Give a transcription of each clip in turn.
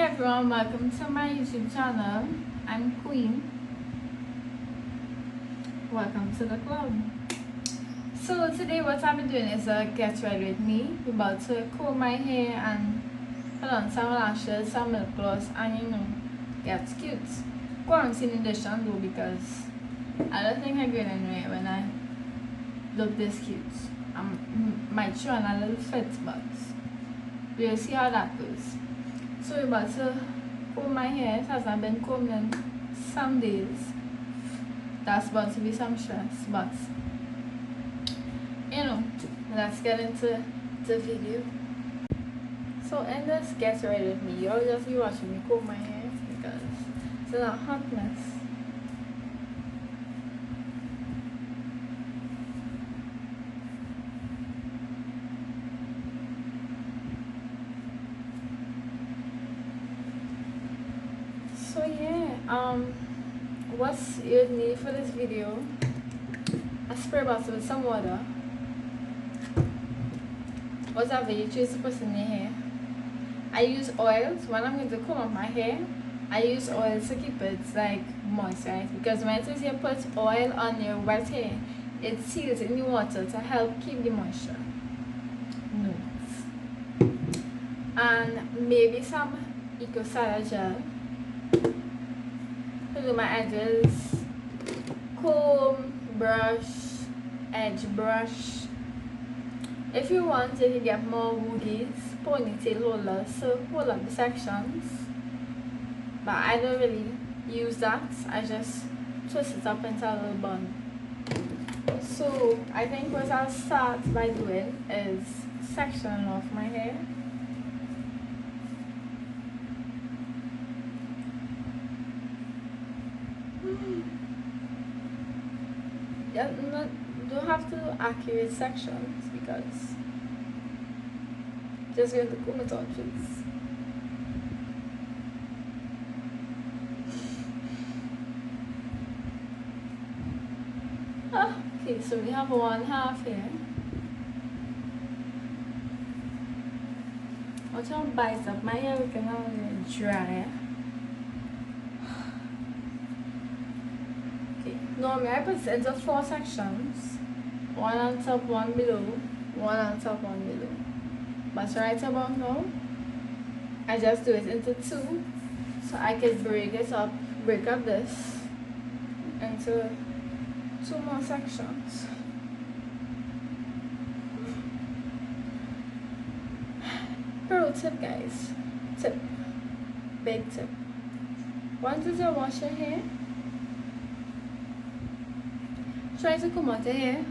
everyone, welcome to my YouTube channel. I'm Queen. Welcome to the club. So today what I've been doing is a get ready with me. We're about to comb my hair and put on some lashes, some lip gloss, and get cute. Quarantine edition though, because I don't think I'm going anywhere when I look this cute. I might show on a little fit, but we'll see how that goes. So we're about to comb my hair. It hasn't been combed in some days. That's about to be some stress, but let's get into the video. So in this get ready with me, you'll just be watching me comb my hair because it's a hot mess. So yeah, what you need for this video: a spray bottle with some water, whatever you choose to put in your hair. I use oils when I'm going to comb up my hair. I use oils to keep it like moist, right? Because when it is you put oil on your wet hair, it seals in the water to help keep the moisture. And maybe some Eco gel to do my edges, comb, brush, edge brush. If you want, you can get more woogies, ponytail holders, so hold up the sections. But I don't really use that. I just twist it up into a little bun. So I think what I'll start by doing is sectioning off my hair. Yeah, don't have to do accurate sections because just going to comb it out, please. Okay, so we have 1/2 here. Watch how it bites up my hair, we can now dry. Normally I put it into 4 sections, 1 on top, 1 below, 1 on top, 1 below. But right about now, I just do it into 2, so I can break up this into 2 more sections. Pro tip, guys, big tip. Once you wash your hair, try to comb out your hair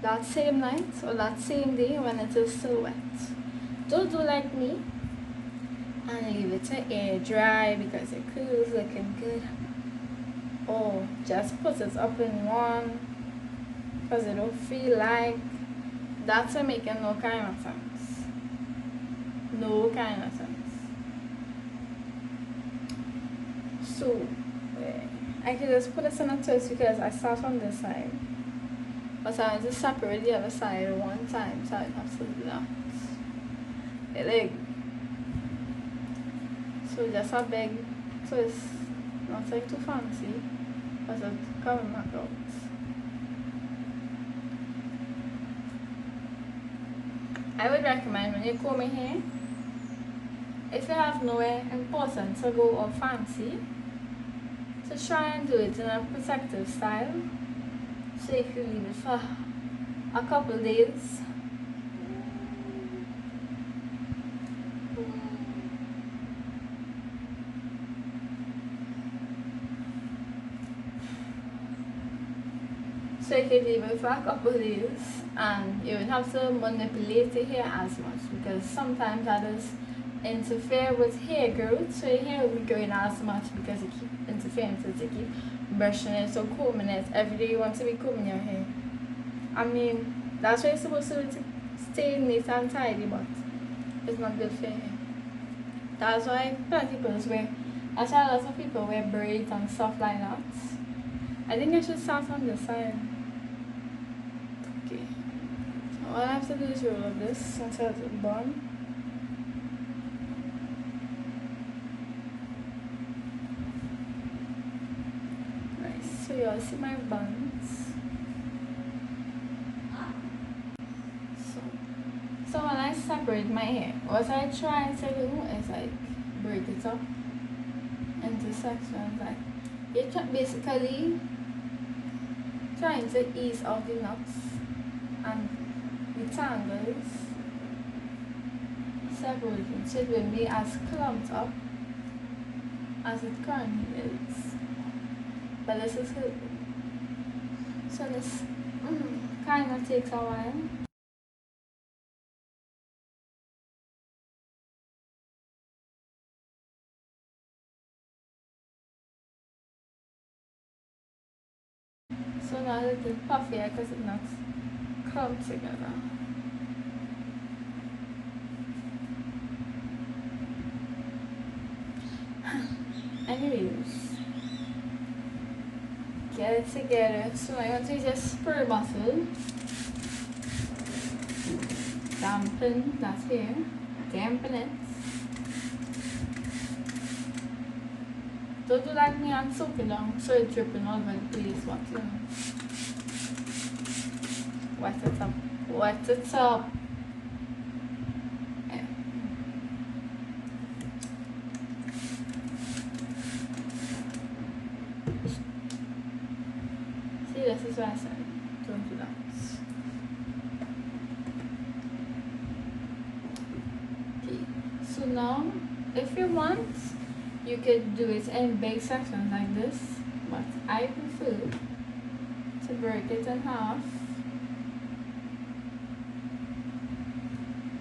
that same night or that same day when it is still wet. Don't do like me and leave it to air dry because your curl is looking good. Or just put it up in one because you don't feel like that's making no kind of sense. No kind of sense. So I can just put this in a twist because I start on this side. But I want to separate the other side one time, so I have to do that. The leg. So just a big twist. Nothing too fancy, but it's coming back out. I would recommend when you comb your hair, if you have nowhere important to go or fancy, to try and do it in a protective style. So if you leave it for a couple days, and you don't have to manipulate your hair as much because sometimes that does interfere with hair growth, so your hair will be growing as much because you keep interfering with it, you keep brushing it or combing it. Every day you want to be combing your hair. I mean, that's why it's supposed to stay neat and tidy, but it's not good for your hair. That's why that's why lots of people wear braids and stuff like that. I think I should start on this side. Okay. So all I have to do is roll up this until it's a bun. y'all see my buns. So when I separate my hair, what I try to do is like break it up into sections. Like you're basically trying to ease out the knots and the tangles, separating so it will be as clumped up as it currently is. But this is good. So this kind of takes a while. So now it's puffier because it's not clumped together. Anyways, get it together. So I want to use a spray bottle. Dampen that here. Dampen it. Don't do like me and soak it down so it's dripping all over the place. What you know? Wet it up. Wet it up. Yeah. See, this is what I said. Don't do that. Okay. So now, if you want, you could do it in big sections like this, but I prefer to break it in half.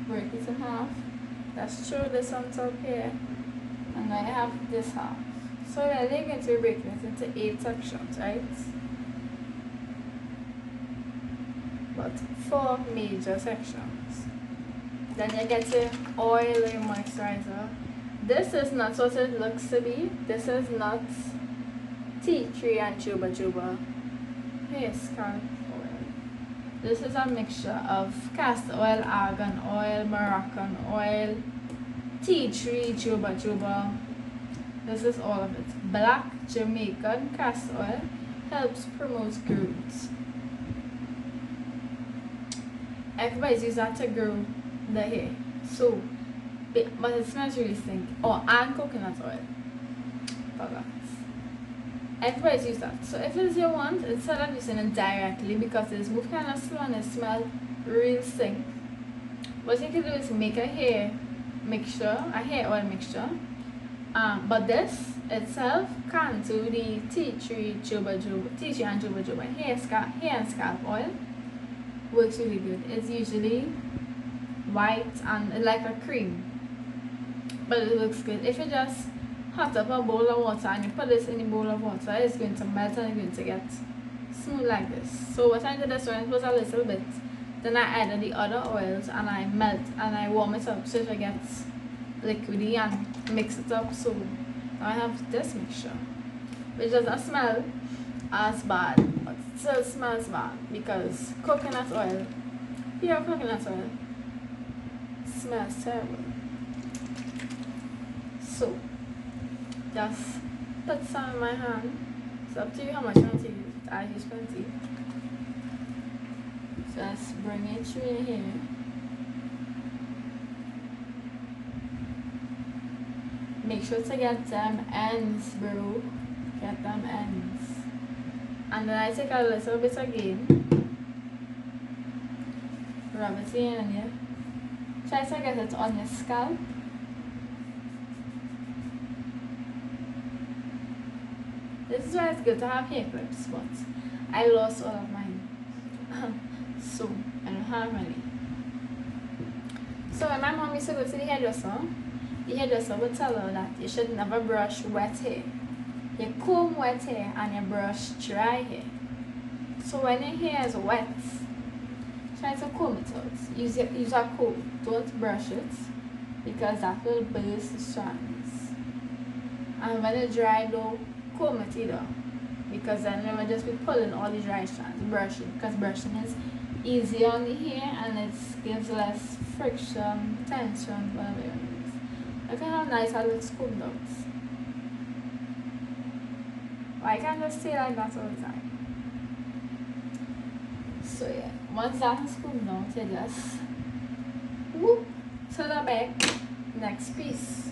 Break it in half. Let's throw this on top here, and I have this half. So we're going to be breaking it into 8 sections, right? But 4 major sections. Then you get your oil or moisturizer. This is not what it looks to be. This is not tea tree and juba juba hair scalp oil. This is a mixture of castor oil, argan oil, Moroccan oil, tea tree, juba juba. This is all of it. Black Jamaican castor oil helps promote growth. Everybody's using that to grow the hair. So but it smells really stink. Oh, and coconut oil. Forgot. Everybody's used that. So if it's your want, instead of using it directly because it's move kind of slow and it smells real stink, what you can do is make a hair mixture, a hair oil mixture. But this itself can do the tea tree and juba juba hair and scalp oil. Works really good. It's usually white and like a cream, but it looks good. If you just hot up a bowl of water and you put this in a bowl of water, it's going to melt and it's going to get smooth like this. So what I did this one, it was a little bit, then I added the other oils and I melt and I warm it up so it gets liquidy and mix it up. So now I have this mixture, which doesn't smell as bad, but it still smells bad because coconut oil, pure coconut oil, smells terrible. So just put some in my hand. It's up to you how much you want to use. I use plenty. Just bring it through here. Make sure to get them ends, bro. Get them ends. And then I take a little bit again. Rub it in here. Try to get it on your scalp. This is why it's good to have hair clips, but I lost all of mine. So I don't have any. So when my mom used to go to the hairdresser would tell her that you should never brush wet hair. You comb wet hair and you brush dry hair. So when your hair is wet, try to comb it out. Use a comb. Don't brush it because that will burst the strands. And when it's dry, don't comb it either, because then we will just be pulling all the dry strands. Brushing, because brushing is easier on the hair and it gives less friction, tension, whatever it is. Look at how nice that looks combed out. I can't just stay like that all the time. So yeah, once that is cooled out, you just whoop to the back, next piece.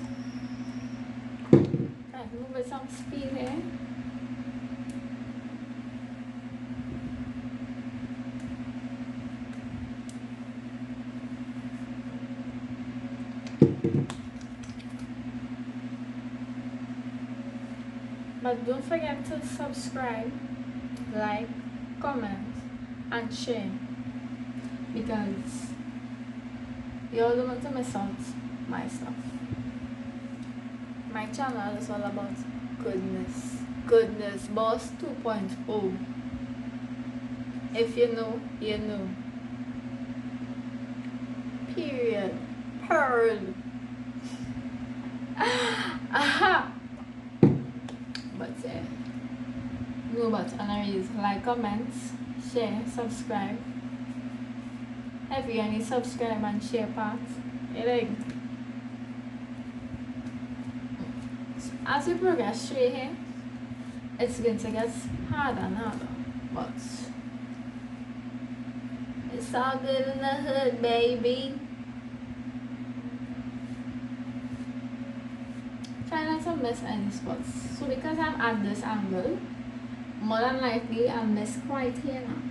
Right, move with some speed here. But don't forget to subscribe, like, comment, and share, because you don't want to miss out my stuff. My channel is all about goodness. Goodness, boss 2.0. If you know, you know. Period. Pearl. Aha. But yeah. No, but honorees, like, comments, share, subscribe. If you any subscribe and share parts, you like. As we progress through here, it's going to get harder and harder, but it's all good in the hood, baby. Try not to miss any spots. So because I'm at this angle, more than likely I'll miss quite here now.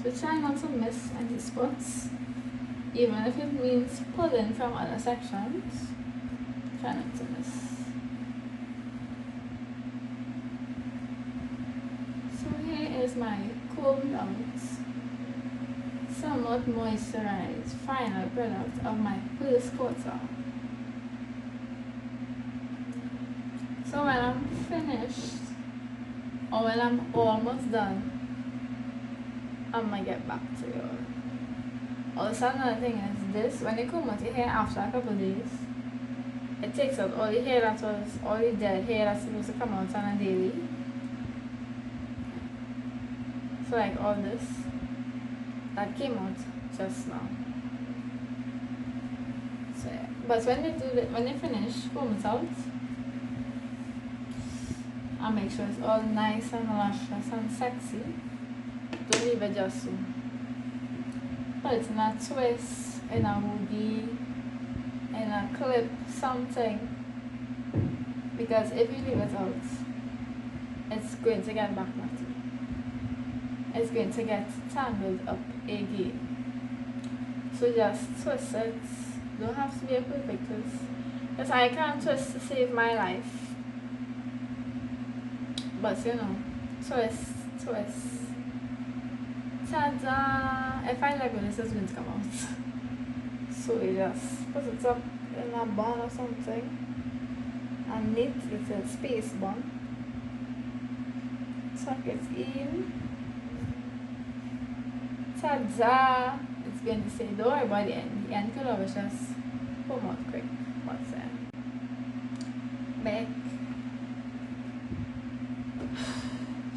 So try not to miss any spots, even if it means pulling from other sections. Try not to miss. So here is my combed out, somewhat moisturized final product of my first quarter. So when I'm finished, or when I'm almost done, I'm gonna get back to you. Also, another thing is this: when you comb out your hair after a couple of days, it takes out all the hair that was, all the dead hair that's supposed to come out on a daily. So like all this that came out just now. So yeah. But when they do that, when they finish comb it out, I'll make sure it's all nice and luscious and sexy. Don't leave it just so. Put it in a twist, in a hoodie, in a clip, something. Because if you leave it out, it's going to get back naughty. It's going to get tangled up again. So just twist it. Don't have to be a perfect twist. Because I can't twist to save my life. But you know, twist. Ta-da! If I like this, it's going to come out. So you just put it up in a bun or something and knit with a space bun. Tuck it in. Ta-da! It's going to say, don't worry about the end. The end could always just come out quick. What's that? Back.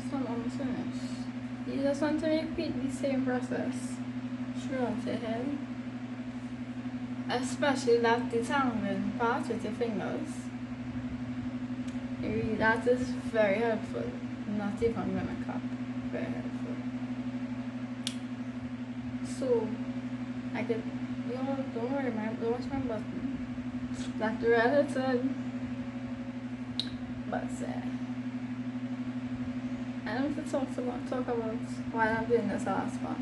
So I'm almost finished. You just want to repeat the same process throughout your head. Especially that detangling part with your fingers. That is very helpful. Not even gonna cut. Very helpful. So I could, don't worry, don't watch my button. That relative, but I don't have to talk about why I'm doing this last part.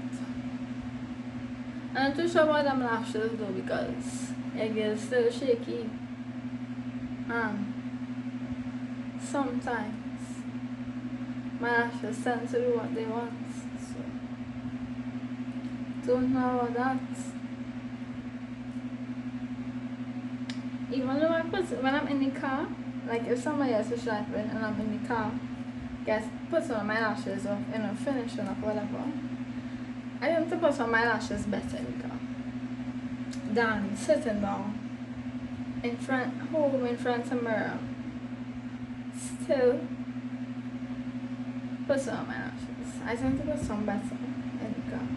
I'm not too sure about them lashes though, because it gets still shaky. Sometimes my lashes tend to do what they want. So don't know about that. Even though I put it when I'm in the car, like if somebody else is shopping and I'm in the car, guys, put some of my lashes or finishing up whatever. I tend to put on my lashes better in the car than sitting down in front of the mirror. Still put some on my lashes. I tend to put some better in the car.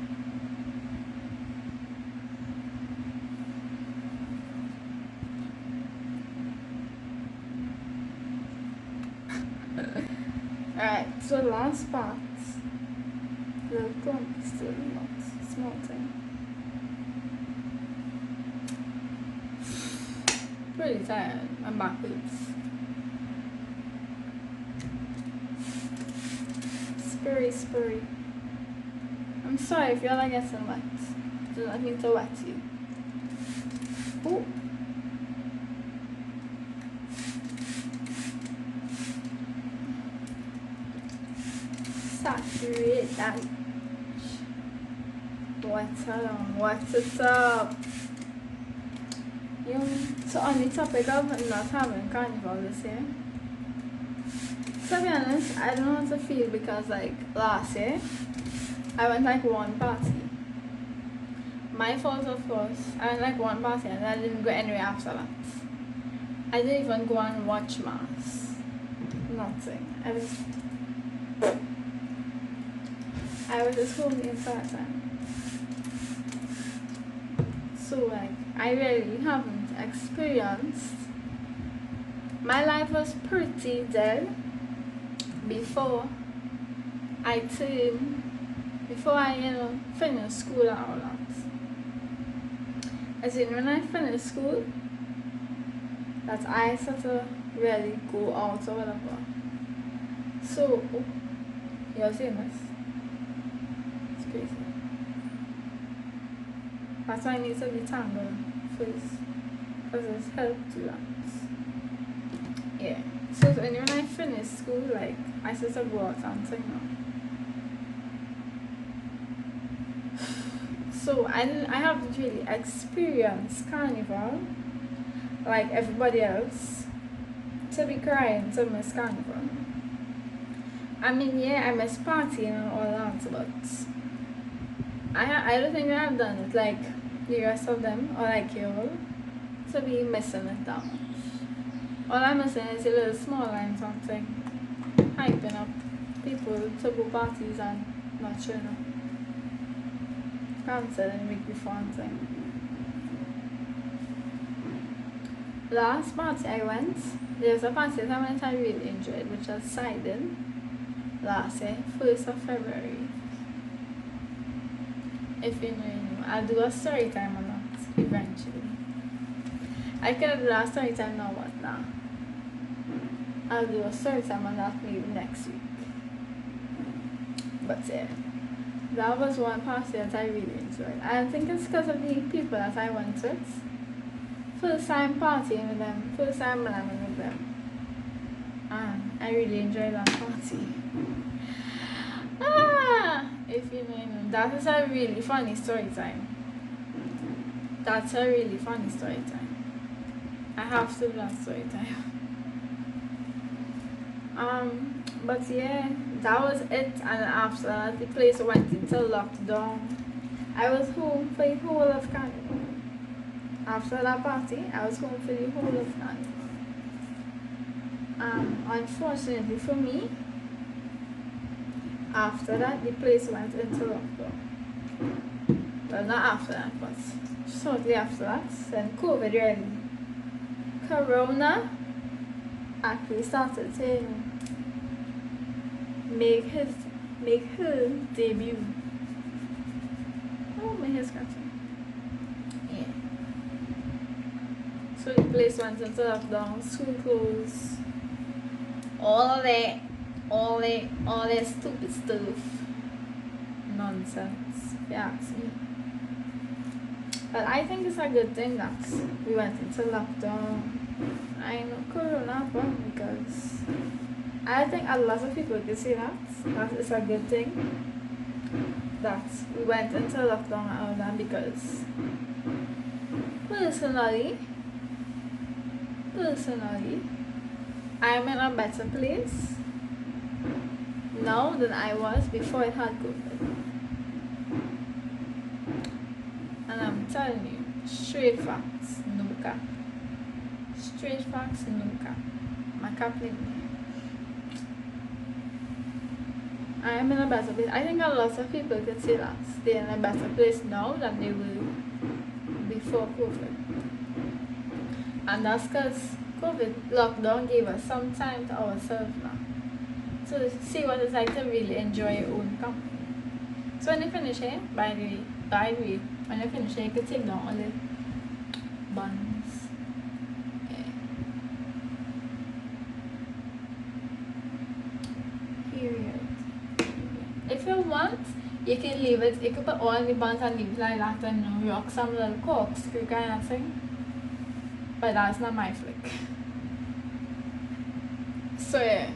Alright, so last part. Little clump still not small thing. Pretty tired. My back hurts. Spurry. I'm sorry if y'all are getting wet. Do not mean to wet you. Oh. Saturate that. Wet it up. So on the topic of not having carnival this year, to be honest, I don't know how to feel because like last year, I went like one party. My fault of course, I went like one party and I didn't go anywhere after that. I didn't even go and watch mass. Nothing. I was just home the entire time. So like, I really haven't experienced. My life was pretty dead before I finished school and all that. As in, when I finished school, that I sort of really go out or whatever. So, you're seeing this? It's crazy. That's why I need to be tangled first, because it's helped to that. Yeah. So when I finished school, like I sort of go out and sing now. So I haven't really experienced carnival like everybody else to be crying to miss carnival. I mean, yeah, I miss partying and all that, but I don't think I've done it like the rest of them, or like you, to be missing it that much. All I'm missing is a little small line something, hyping up people to go parties and not showing up. Cancel and week before and thing. Last party I went, there's a party that I went I really enjoyed, which was Sidon last year, 1st of February. If you know, you know. I'll do a story time on that eventually. I could have done a story time now, but nah. I'll do a story time on that maybe next week. But yeah, that was one party that I really enjoyed. I think it's because of the people that I went with. First time partying with them, first time running with them. And I really enjoyed that party. If you know, you know, that is a really funny story time. That's a really funny story time. I have to do that story time. But yeah, that was it. And after that, the place went into lockdown. I was home for the whole of Carnival. After that party, I was home for the whole of Carnival. Unfortunately for me, after that, the place went into lockdown. Well, not after that, but shortly after that, then COVID really. Corona actually started to make her debut. Oh, my hair's scratching. Yeah. So the place went into lockdown, school closed, all that stupid stuff. Nonsense, if you ask me. But I think it's a good thing that we went into lockdown. I know Corona happened because I think a lot of people can say that is a good thing that we went into lockdown and all that, because personally I'm in a better place now than I was before I had COVID. And I'm telling you, straight facts, no cap. Straight facts, no cap. My cap living here. I am in a better place. I think a lot of people could say that they're in a better place now than they were before COVID. And that's because COVID lockdown gave us some time to ourselves now. to see what it's like to really enjoy your own company. So when you finish here, by the way, when you finish here, you can take down all the buns. Yeah. Period. If you want, you can leave it, you can put all the buns and leave it like that and rock some little corkscrew kind of thing. But that's not my flick. So yeah,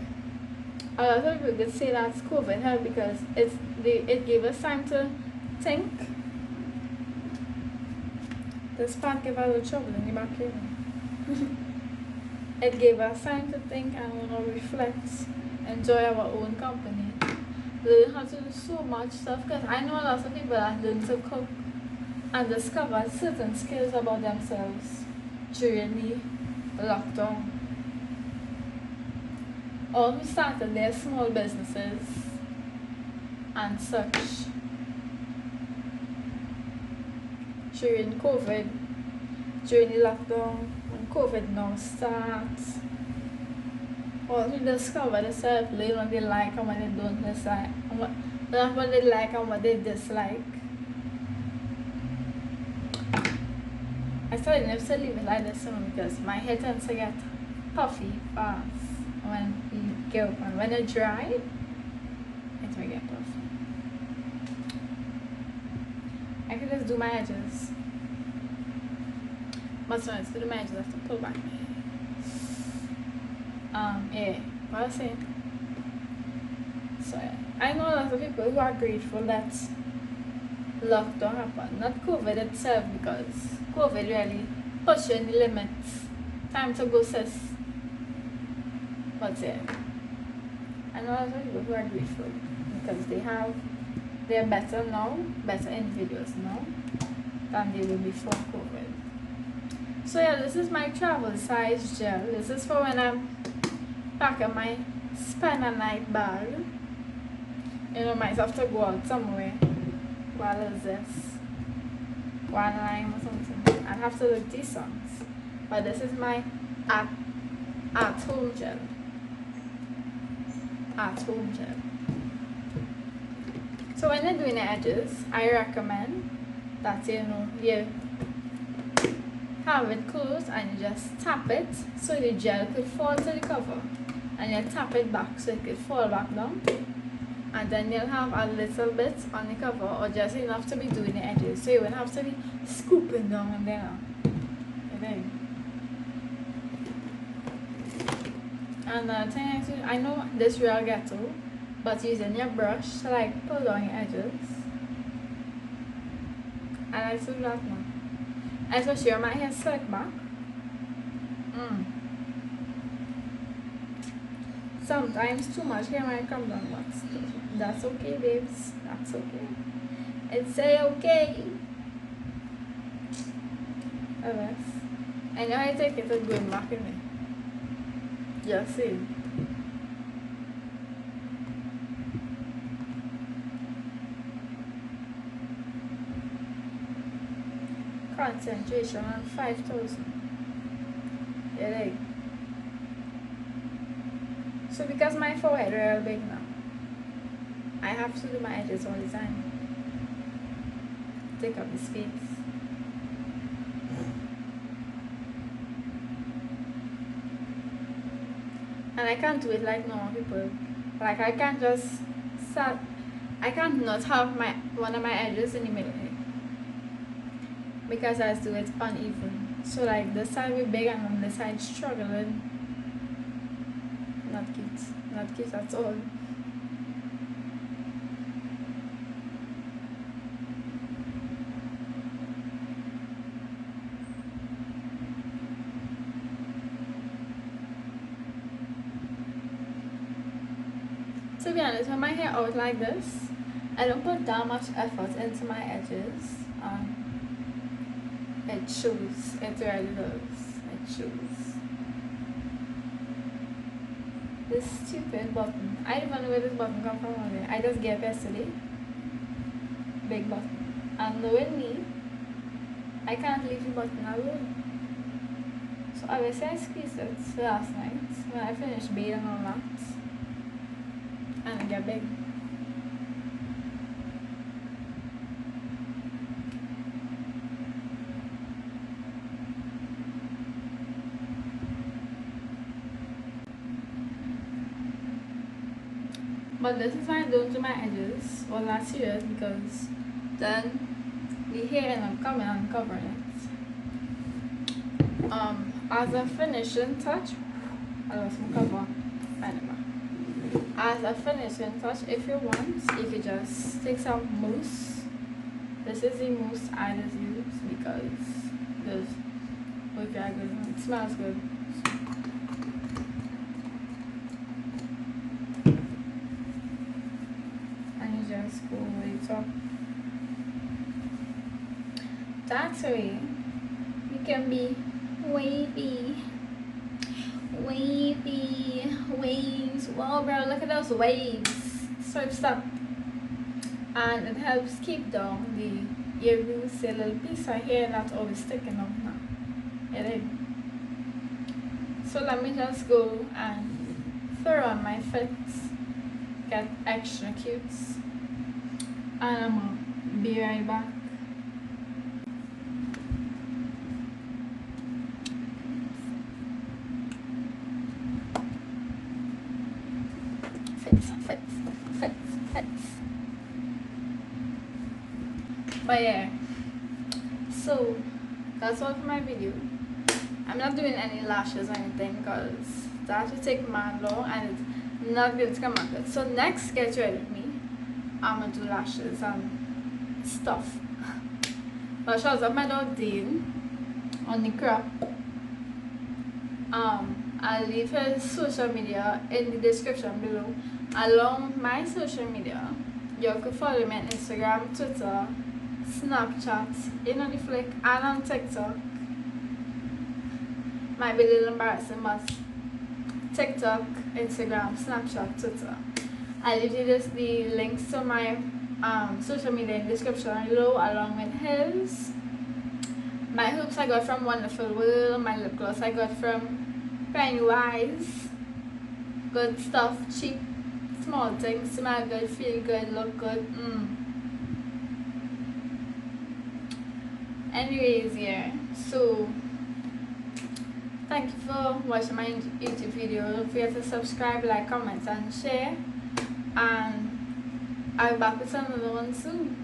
a lot of people could say that's COVID help because it gave us time to think. This part gave us a little trouble in the back here. It gave us time to think and reflect, enjoy our own company, learn how to do so much stuff. Because I know a lot of people that learn to cook and discover certain skills about themselves during the lockdown. All who started their small businesses and such during COVID, during the lockdown, when COVID now starts. All who discover themselves, learn what they like and what they don't dislike, and what they like and what they dislike. I started never to leave it like this because my head tends to get puffy fast when you get up, and when it's dry, it will get puffy. I could just do my edges, but when to do my edges, I have to pull back. Yeah, what I was saying. So yeah, I know a lot of people who are grateful that lockdown happened, not COVID itself, because COVID really pushed you in the limits. Time to go, sis. But yeah, I know a lot of people who are grateful because they're better now, better individuals now than they were before COVID. So yeah, this is my travel size gel. This is for when I'm packing my spend a night bag. You know, might have to go out somewhere. What is this? One line or something. I have to look decent. But this is my at home gel. At home gel. So when you're doing the edges, I recommend that you have it closed and you just tap it so the gel could fall to the cover, and you tap it back so it could fall back down, and then you'll have a little bit on the cover or just enough to be doing the edges, so you won't have to be scooping down and down. Okay. And the thing I know this real ghetto, but using your brush to like pull down your edges. I like to do that now. Especially when my hair slick back. Sometimes too much hair might come down, but that's okay, babes. That's okay. It's okay. Otherwise, I know I take it and going back in me. Just see. Concentration on 5,000. Yeah, like. So because my forehead real big now, I have to do my edges all the time. Take up the space. And I can't do it like normal people. Like I can't just I can't not have one of my edges in the middle. Because I do it uneven. So like this side will be big and on this side struggling. Not cute. Not cute at all. To be honest, when my hair out like this, I don't put that much effort into my edges. It shows. It really does. It shows. This stupid button. I don't even know where this button comes from already. I just gave yesterday. Big button. And knowing me, I can't leave the button alone. So obviously I squeezed it last night when I finished bathing and all that. and get big. But this is why I don't do my edges all that serious, because then the hair end up coming and covering it. As a finishing touch, I lost my cover. Anyway, as a finishing touch, if you want, you could just take some mousse. This is the mousse I just use because this looks very good. It smells good. Just go over the top. That way you can be wavy, waves. Wow, bro, look at those waves. Stop. And it helps keep down the ear roots, a little piece of hair not always sticking out now. So let me just go and throw on my fits, get extra cutes. And I'm gonna be right back. Fits. But yeah, so that's all for my video. I'm not doing any lashes or anything because that will take mad long and it's not going to come out good. So next, get ready with me. I'm gonna do lashes and stuff. But shows up my dog Dean on the crop. I'll leave his social media in the description below. Along my social media, you can follow me on Instagram, Twitter, Snapchat, in on the flick, and on TikTok. Might be a little embarrassing, but TikTok, Instagram, Snapchat, Twitter. I'll leave you just the links to my social media in the description below, along with his. My hoops I got from Wonderful World, my lip gloss I got from Pennywise. Good stuff, cheap, small things, smell good, feel good, look good. Anyways, yeah, so thank you for watching my YouTube video. Don't forget to subscribe, like, comment, and share. And I'll be back with another one soon.